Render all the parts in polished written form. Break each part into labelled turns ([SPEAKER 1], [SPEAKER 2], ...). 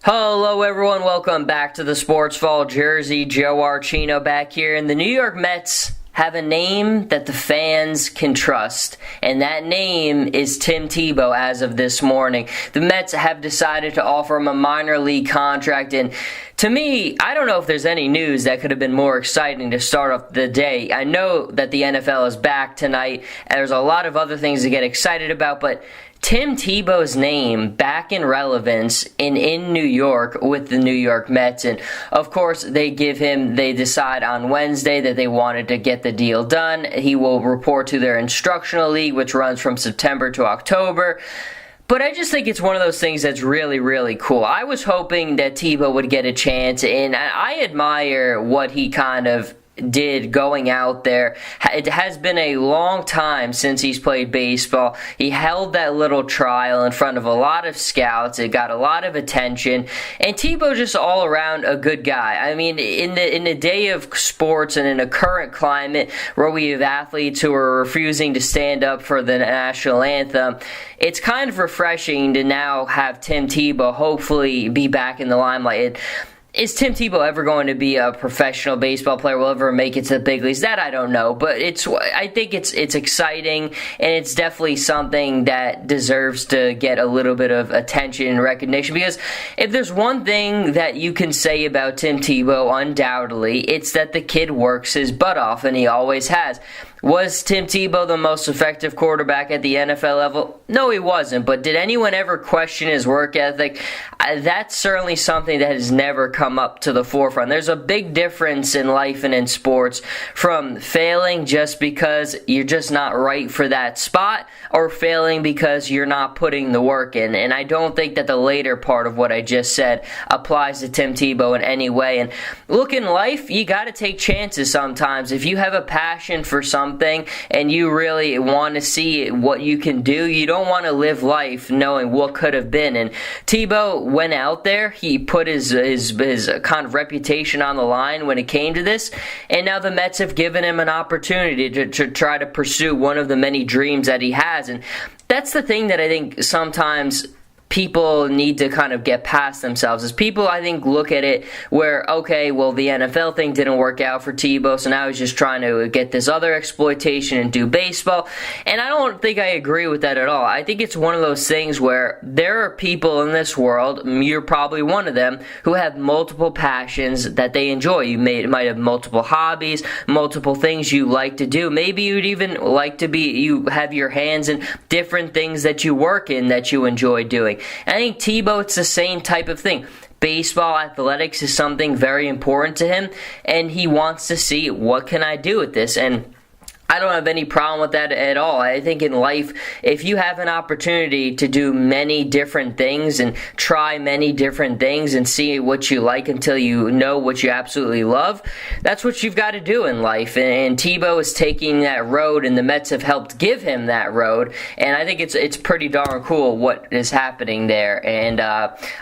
[SPEAKER 1] Hello everyone, welcome back to the Sports Fall. Jersey Joe Archino back here, and the New York Mets have a name that the fans can trust, and that name is Tim Tebow as of this morning. The Mets have decided to offer him a minor league contract, and to me, I don't know if there's any news that could have been more exciting to start off the day. I know that the NFL is back tonight, and there's a lot of other things to get excited about, but Tim Tebow's name back in relevance in New York with the New York Mets. And of course, they decide on Wednesday that they wanted to get the deal done. He will report to their instructional league, which runs from September to October. But I just think it's one of those things that's really, really cool. I was hoping that Tebow would get a chance, and I admire what he kind of did going out there. It has been a long time since he's played baseball. He held that little trial in front of a lot of scouts. It got a lot of attention, and Tebow's just all around a good guy. I mean, in the day of sports and in a current climate where we have athletes who are refusing to stand up for the national anthem, it's kind of refreshing to now have Tim Tebow hopefully be back in the limelight. Is Tim Tebow ever going to be a professional baseball player? Will ever make it to the big leagues? That I don't know, but I think it's exciting, and it's definitely something that deserves to get a little bit of attention and recognition, because if there's one thing that you can say about Tim Tebow, undoubtedly, it's that the kid works his butt off, and he always has. Was Tim Tebow the most effective quarterback at the NFL level? No, he wasn't. But did anyone ever question his work ethic? That's certainly something that has never come up to the forefront. There's a big difference in life and in sports from failing just because you're just not right for that spot, or failing because you're not putting the work in. And I don't think that the later part of what I just said applies to Tim Tebow in any way. And look, in life, you got to take chances sometimes. If you have a passion for something and you really want to see what you can do, you don't want to live life knowing what could have been. And Tebow went out there, he put his kind of reputation on the line when it came to this, and now the Mets have given him an opportunity to try to pursue one of the many dreams that he has. And that's the thing that I think sometimes people need to kind of get past themselves, is people, I think, look at it where, okay, well, the NFL thing didn't work out for Tebow, so now he's just trying to get this other exploitation and do baseball. And I don't think I agree with that at all. I think it's one of those things where there are people in this world, you're probably one of them, who have multiple passions that they enjoy. You might have multiple hobbies, multiple things you like to do. Maybe you'd even like to you have your hands in different things that you work in that you enjoy doing. And I think Tebow, it's the same type of thing. Baseball, athletics is something very important to him, and he wants to see, what can I do with this? And I don't have any problem with that at all. I think in life, if you have an opportunity to do many different things and try many different things and see what you like until you know what you absolutely love, that's what you've got to do in life. And Tebow is taking that road, and the Mets have helped give him that road. And I think it's pretty darn cool what is happening there. And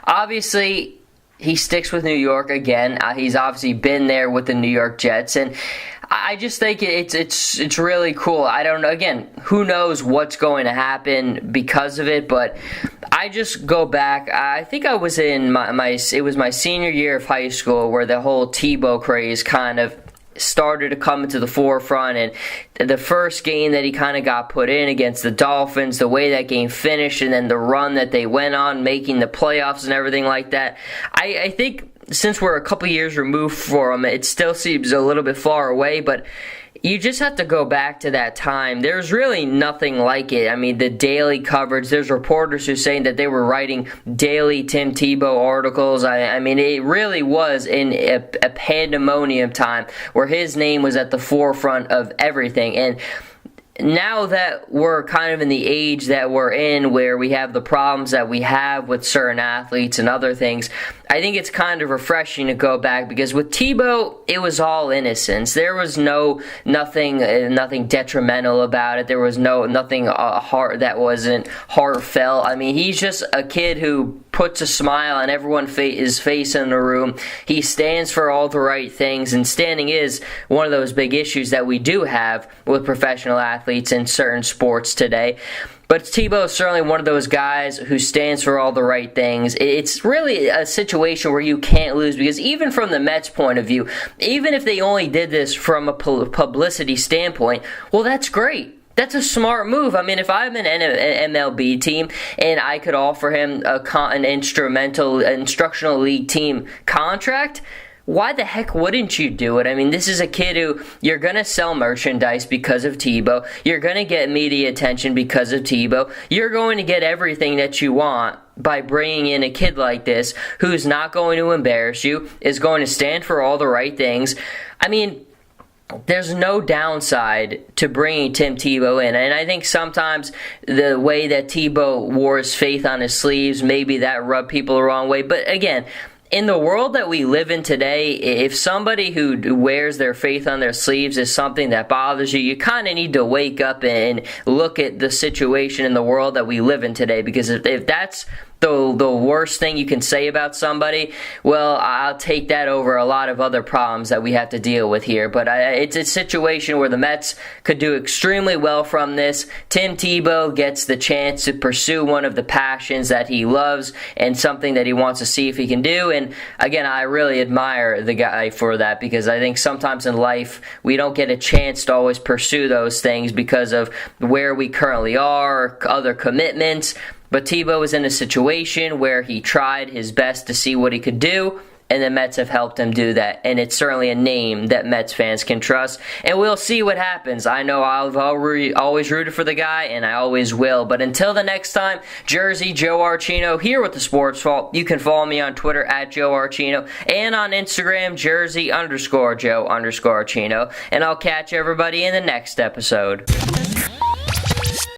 [SPEAKER 1] obviously, he sticks with New York again. He's obviously been there with the New York Jets, and I just think it's really cool. I don't know. Again, who knows what's going to happen because of it, but I just go back. I think I was in it was my senior year of high school where the whole Tebow craze kind of started to come into the forefront, and the first game that he kind of got put in against the Dolphins, the way that game finished, and then the run that they went on, making the playoffs and everything like that. I think since we're a couple years removed from it still seems a little bit far away, but you just have to go back to that time. There's really nothing like it. I mean, the daily coverage, there's reporters who are saying that they were writing daily Tim Tebow articles. I mean, it really was in a pandemonium time where his name was at the forefront of everything. And now that we're kind of in the age that we're in, where we have the problems that we have with certain athletes and other things, I think it's kind of refreshing to go back, because with Tebow, it was all innocence. There was nothing detrimental about it. There was nothing that wasn't heartfelt. I mean, he's just a kid who puts a smile on everyone's face in the room. He stands for all the right things, and standing is one of those big issues that we do have with professional athletes in certain sports today. But Tebow is certainly one of those guys who stands for all the right things. It's really a situation where you can't lose, because even from the Mets' point of view, even if they only did this from a publicity standpoint, well, that's great. That's a smart move. I mean, if I'm an MLB team and I could offer him an instructional league team contract, why the heck wouldn't you do it? I mean, this is a kid who you're going to sell merchandise because of Tebow. You're going to get media attention because of Tebow. You're going to get everything that you want by bringing in a kid like this who's not going to embarrass you, is going to stand for all the right things. I mean, there's no downside to bringing Tim Tebow in. And I think sometimes the way that Tebow wore his faith on his sleeves, maybe that rubbed people the wrong way. But again, in the world that we live in today, if somebody who wears their faith on their sleeves is something that bothers you, you kind of need to wake up and look at the situation in the world that we live in today. Because if that's the worst thing you can say about somebody, well, I'll take that over a lot of other problems that we have to deal with here. But it's a situation where the Mets could do extremely well from this. Tim Tebow gets the chance to pursue one of the passions that he loves and something that he wants to see if he can do. And again, I really admire the guy for that, because I think sometimes in life we don't get a chance to always pursue those things because of where we currently are, other commitments. But Tebow was in a situation where he tried his best to see what he could do, and the Mets have helped him do that. And it's certainly a name that Mets fans can trust. And we'll see what happens. I know I've always rooted for the guy, and I always will. But until the next time, Jersey Joe Archino here with the Sports Vault. You can follow me on Twitter at Joe Archino, and on Instagram, Jersey_Joe_Archino. And I'll catch everybody in the next episode.